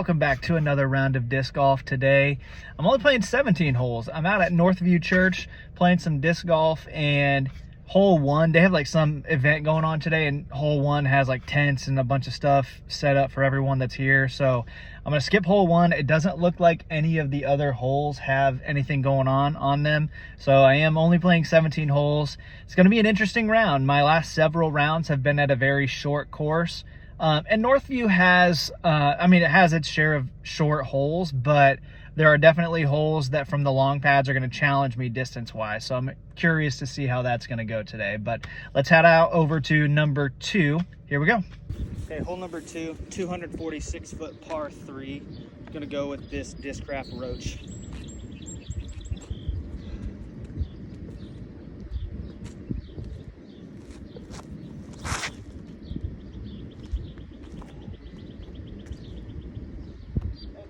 welcome back to another round of disc golf. Today I'm only playing 17 holes. I'm out at Northview Church playing some disc golf, and hole 1, they have like some event going on today, and hole 1 has like tents and a bunch of stuff set up for everyone that's here. So I'm gonna skip hole 1. It doesn't look like any of the other holes have anything going on them, so I am only playing 17 holes. It's gonna be an interesting round. My last several rounds have been at a very short course. And Northview has, it has its share of short holes, but there are definitely holes that from the long pads are going to challenge me distance-wise. So I'm curious to see how that's going to go today. But let's head out over to number 2. Here we go. Okay, hole number 2, 246-foot par 3. I'm going to go with this Discraft Roach.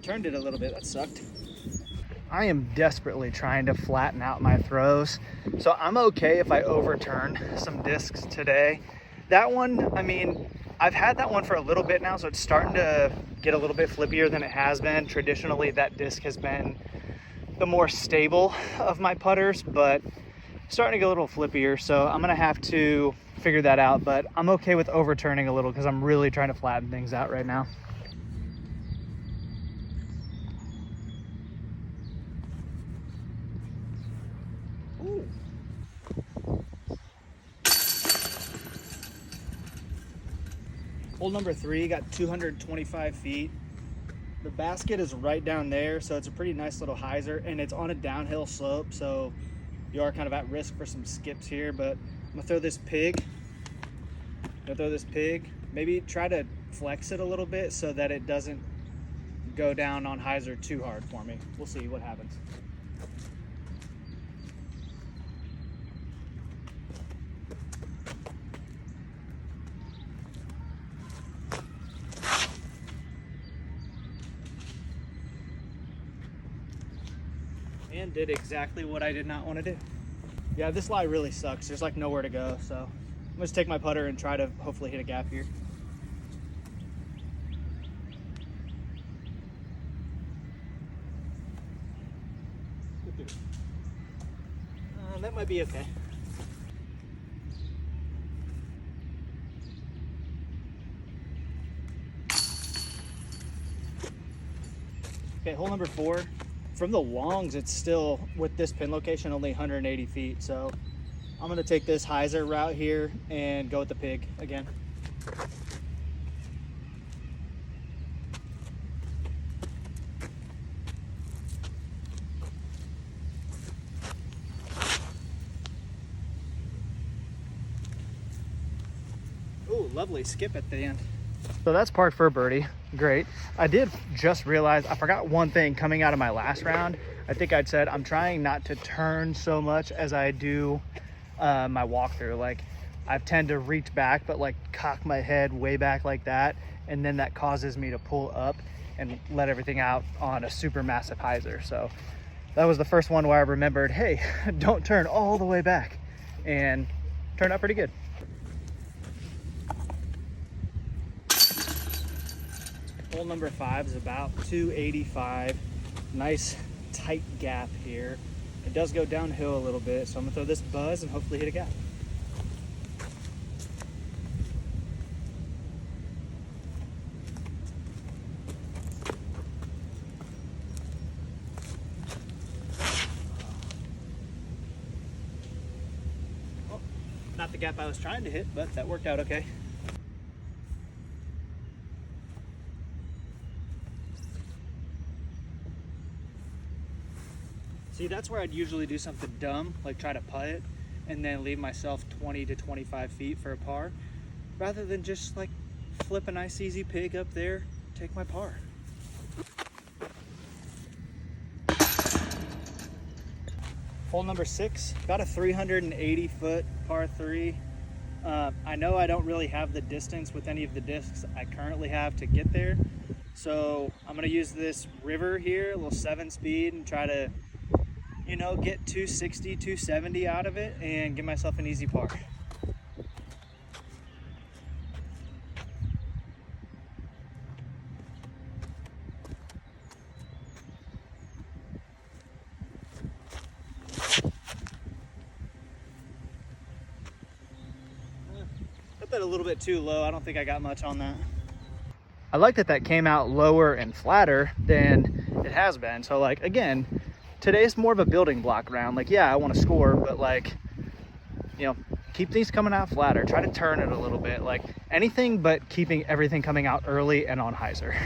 Turned it a little bit, that sucked. I am desperately trying to flatten out my throws, so I'm okay if I overturn some discs today. That one, I've had that one for a little bit now, so it's starting to get a little bit flippier than it has been. Traditionally, that disc has been the more stable of my putters, but it's starting to get a little flippier, so I'm gonna have to figure that out, but I'm okay with overturning a little because I'm really trying to flatten things out right now. Hole number 3 got 225 feet. The basket is right down there, so it's a pretty nice little hyzer, and it's on a downhill slope, so you are kind of at risk for some skips here. But I'm gonna throw this pig. Maybe try to flex it a little bit so that it doesn't go down on hyzer too hard for me. We'll see what happens. And did exactly what I did not want to do. Yeah, this lie really sucks. There's like nowhere to go, so I'm gonna just take my putter and try to hopefully hit a gap here. That might be okay. Okay, hole number 4. From the longs, it's still, with this pin location, only 180 feet. So I'm gonna take this hyzer route here and go with the pig again. Ooh, lovely skip at the end. So that's parked for a birdie. Great. I did just realize I forgot one thing coming out of my last round. I think I'd said I'm trying not to turn so much as I do my walkthrough. Like, I tend to reach back, but like cock my head way back like that, and then that causes me to pull up and let everything out on a super massive hyzer. So that was the first one where I remembered, hey, don't turn all the way back, and turned out pretty good. Hole number 5 is about 285. Nice tight gap here. It does go downhill a little bit, so I'm gonna throw this buzz and hopefully hit a gap. Oh, not the gap I was trying to hit, but that worked out okay. See, that's where I'd usually do something dumb, like try to putt it and then leave myself 20 to 25 feet for a par, rather than just like flip a nice easy pig up there, take my par. Hole number 6, got a 380-foot par 3. I know I don't really have the distance with any of the discs I currently have to get there, so I'm gonna use this river here, a little 7-speed, and try to, you know, get 260, 270 out of it and give myself an easy par. little bit too low. I don't think I got much on that. I like that that came out lower and flatter than it has been. So like, again, today's more of a building block round. Like, yeah, I want to score, but like, you know, keep things coming out flatter. Try to turn it a little bit. Like anything but keeping everything coming out early and on hyzer.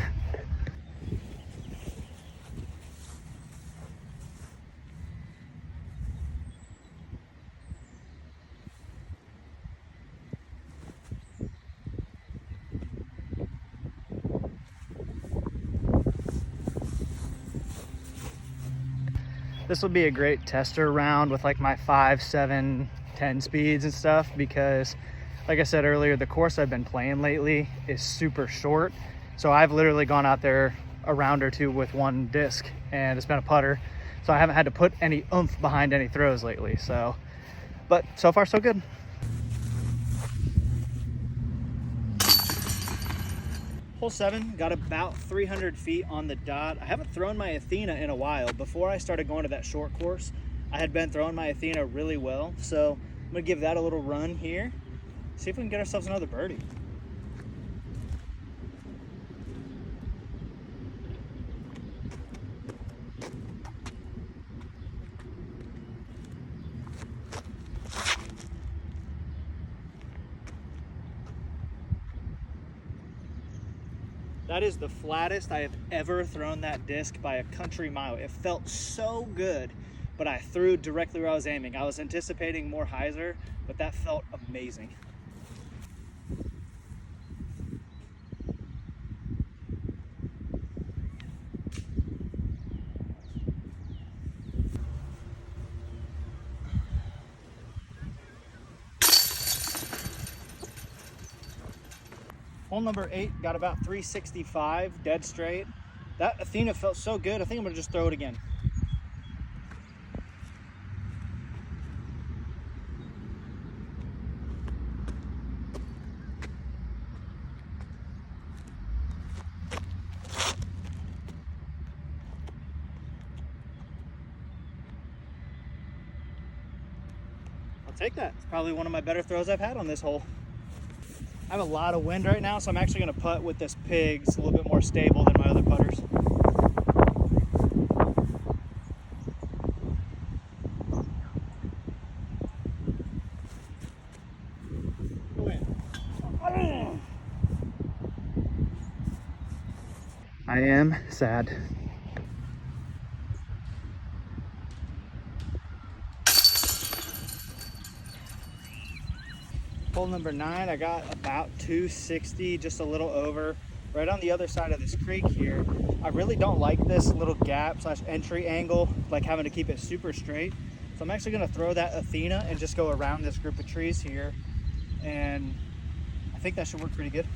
This will be a great tester round with like my 5, 7, 10 speeds and stuff, because like I said earlier, the course I've been playing lately is super short. So I've literally gone out there a round or two with one disc and it's been a putter. So I haven't had to put any oomph behind any throws lately. So, but so far so good. Hole 7, got about 300 feet on the dot. I haven't thrown my Athena in a while. Before I started going to that short course, I had been throwing my Athena really well. So I'm gonna give that a little run here. See if we can get ourselves another birdie. That is the flattest I have ever thrown that disc by a country mile. It felt so good, but I threw directly where I was aiming. I was anticipating more hyzer, but that felt amazing. Hole number 8, got about 365, dead straight. That Athena felt so good, I think I'm gonna just throw it again. I'll take that. It's probably one of my better throws I've had on this hole. I have a lot of wind right now, so I'm actually going to putt with this pig. It's a little bit more stable than my other putters. I am sad. Hole number 9, I got about 260, just a little over, right on the other side of this creek here. I really don't like this little gap / entry angle, like having to keep it super straight. So I'm actually gonna throw that Athena and just go around this group of trees here. And I think that should work pretty good.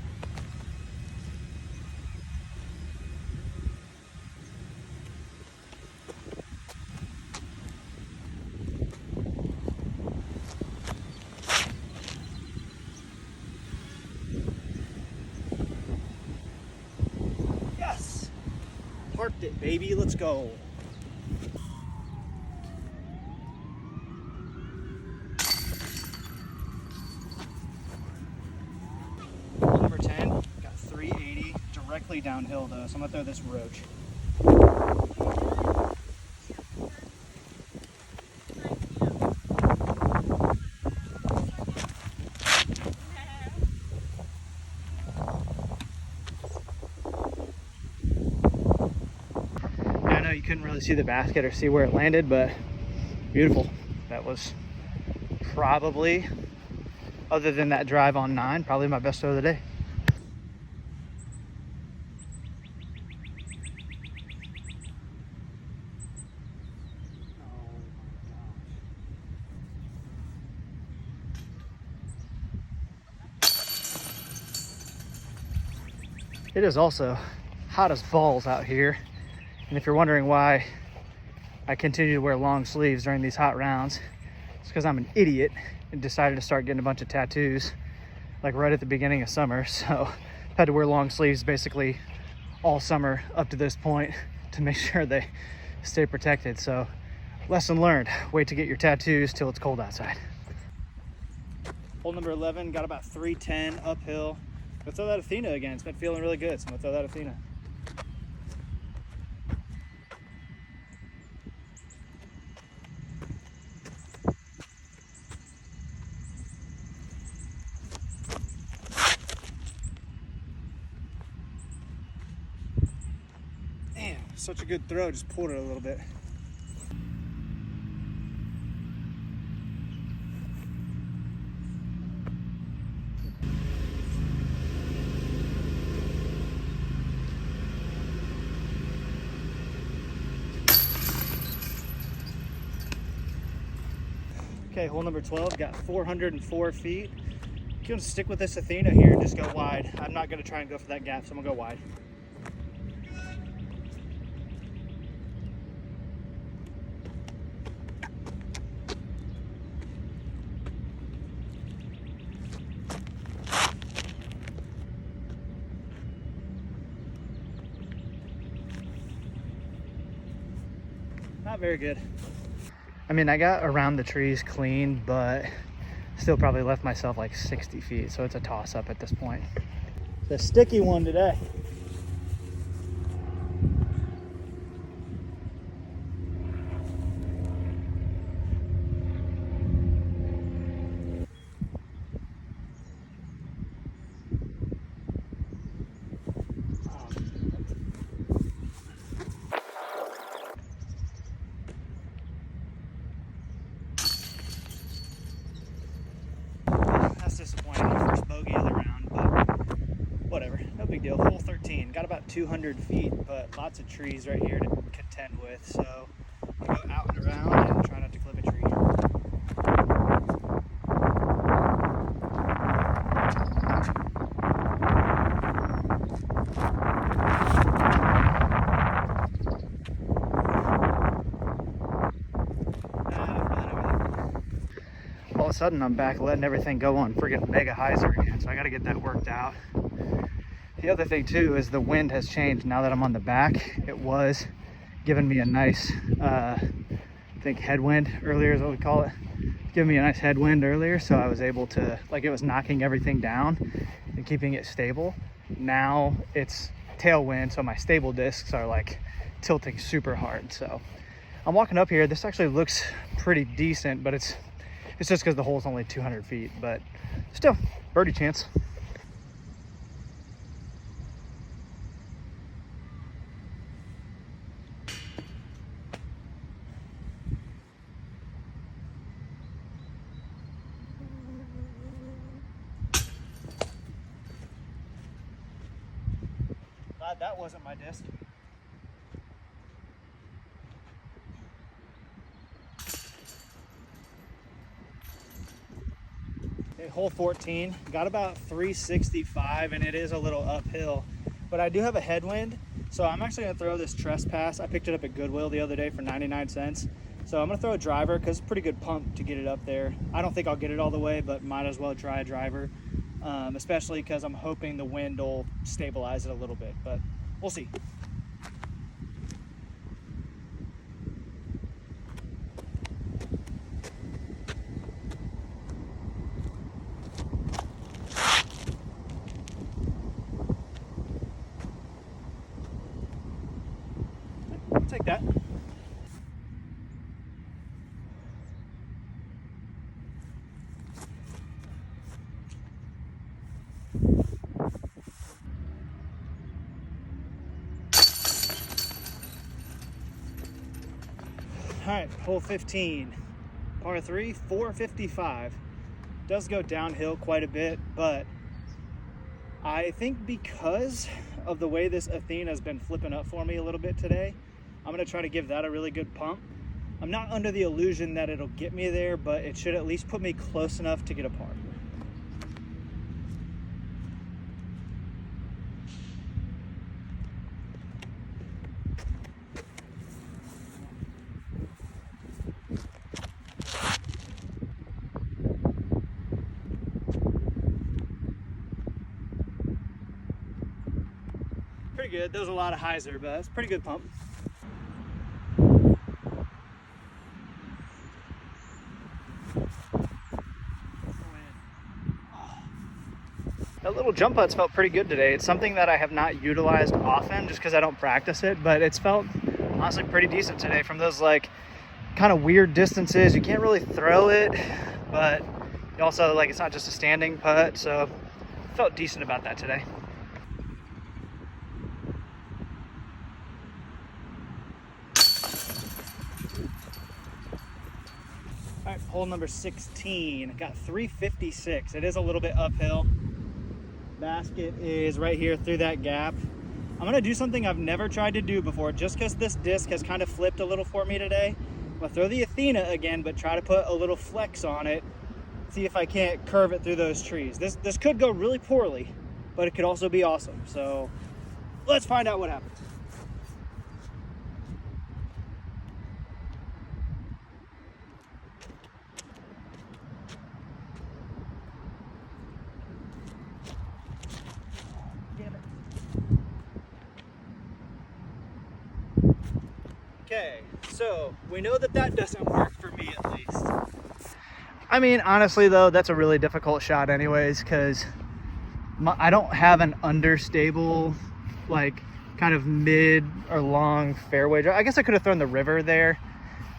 Parked it, baby. Let's go. Number 10, got 380, directly downhill though, so I'm gonna throw this roach. You couldn't really see the basket or see where it landed, but beautiful. That was probably, other than that drive on 9, probably my best throw of the day. It is also hot as balls out here. And if you're wondering why I continue to wear long sleeves during these hot rounds, it's because I'm an idiot and decided to start getting a bunch of tattoos like right at the beginning of summer. So I've had to wear long sleeves basically all summer up to this point to make sure they stay protected. So lesson learned, wait to get your tattoos till it's cold outside. Hole number 11, got about 310 uphill. Go throw that Athena again. It's been feeling really good, so I'm gonna throw that Athena. Man, such a good throw, just pulled it a little bit. Okay, hole number 12, got 404 feet. I'm gonna stick with this Athena here and just go wide. I'm not gonna try and go for that gap, so I'm gonna go wide. Not very good. I mean, I got around the trees clean, but still probably left myself like 60 feet. So it's a toss up at this point. It's a sticky one today. That's disappointing. First bogey of the round, but whatever. No big deal. Hole 13. Got about 200 feet, but lots of trees right here to contend with. So I'll go out and around and try not to clip a tree. All of a sudden I'm back letting everything go on friggin' mega hyzer again, so I gotta get that worked out. The other thing too is the wind has changed now that I'm on the back. It was giving me a nice, I think headwind earlier is what we call it. Giving me a nice headwind earlier, so I was able to, like it was knocking everything down and keeping it stable. Now it's tailwind, so my stable discs are like tilting super hard. So I'm walking up here. This actually looks pretty decent, but it's just because the hole's only 200 feet, but still, birdie chance. Glad that wasn't my disc. Okay, hole 14, got about 365 and it is a little uphill, but I do have a headwind. So I'm actually gonna throw this trespass. I picked it up at Goodwill the other day for 99 cents. So I'm gonna throw a driver because it's pretty good pump to get it up there. I don't think I'll get it all the way, but might as well try a driver, especially because I'm hoping the wind will stabilize it a little bit, but we'll see. I'll take that. All right, hole 15, par 3, 455. Does go downhill quite a bit, but I think because of the way this Athena has been flipping up for me a little bit today, I'm gonna try to give that a really good pump. I'm not under the illusion that it'll get me there, but it should at least put me close enough to get a par. Pretty good. There was a lot of hyzer, but it's a pretty good pump. little jump putts felt pretty good today. It's something that I have not utilized often just because I don't practice it, but it's felt honestly pretty decent today from those like kind of weird distances. You can't really throw it, but you also like it's not just a standing putt, so felt decent about that today. All right, hole number 16. Got 356. It is a little bit uphill. Basket is right here through that gap. I'm gonna do something I've never tried to do before, just because this disc has kind of flipped a little for me today. I'm gonna throw the Athena again, but try to put a little flex on it. See if I can't curve it through those trees. This could go really poorly, but it could also be awesome. So let's find out what happens. Okay, so we know that doesn't work for me at least. I mean, honestly though, that's a really difficult shot anyways, because I don't have an understable, like kind of mid or long fairway drive. I guess I could have thrown the river there,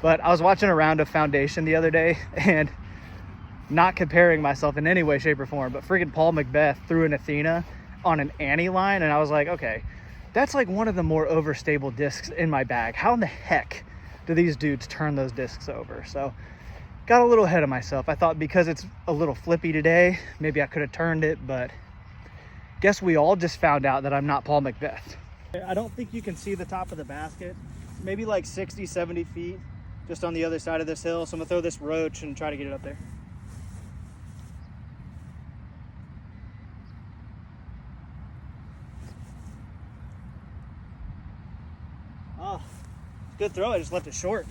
but I was watching a round of Foundation the other day and not comparing myself in any way, shape or form, but freaking Paul Macbeth threw an Athena on an Annie line, and I was like, okay, that's like one of the more overstable discs in my bag. How in the heck do these dudes turn those discs over? So got a little ahead of myself. I thought because it's a little flippy today, maybe I could have turned it, but guess we all just found out that I'm not Paul Macbeth. I don't think you can see the top of the basket. Maybe like 60, 70 feet just on the other side of this hill. So I'm gonna throw this roach and try to get it up there. Oh, good throw. I just left it short.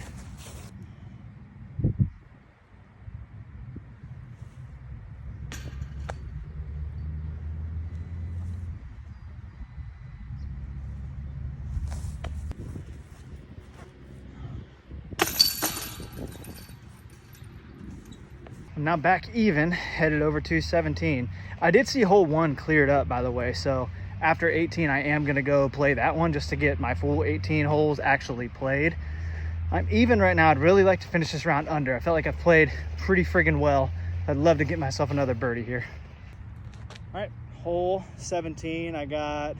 I'm now back even, headed over to 17. I did see hole 1 cleared up, by the way, so after 18 I am gonna go play that one just to get my full 18 holes actually played. I'm even right now. I'd really like to finish this round under. I felt like I've played pretty friggin' well. I'd love to get myself another birdie here. All right, hole 17. I got,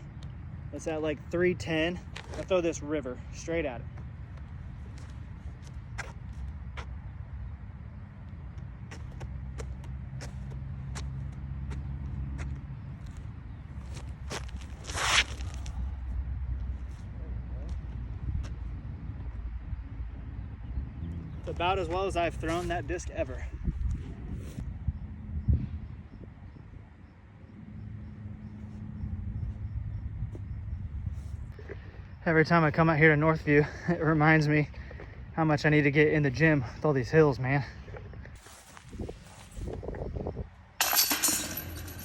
it's at like 310. I'll throw this river straight at it. About as well as I've thrown that disc ever. Every time I come out here to Northview, it reminds me how much I need to get in the gym with all these hills, man.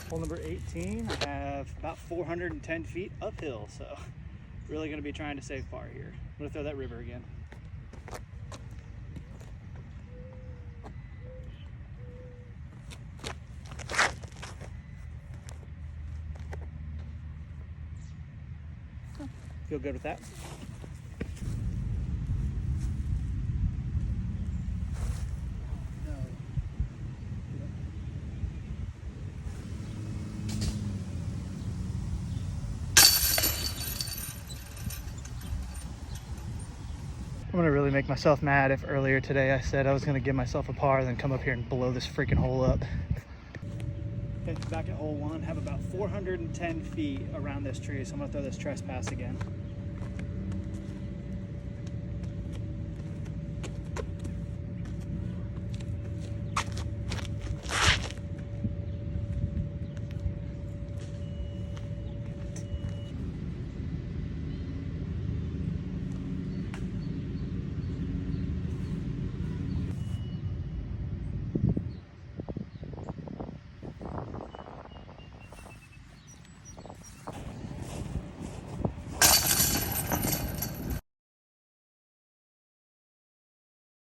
Hole number 18, I have about 410 feet uphill, so really gonna be trying to save par here. I'm gonna throw that river again. Feel good with that. I'm gonna really make myself mad if earlier today I said I was gonna give myself a par and then come up here and blow this freaking hole up. Okay, back at hole 1, have about 410 feet around this tree, so I'm gonna throw this trespass again.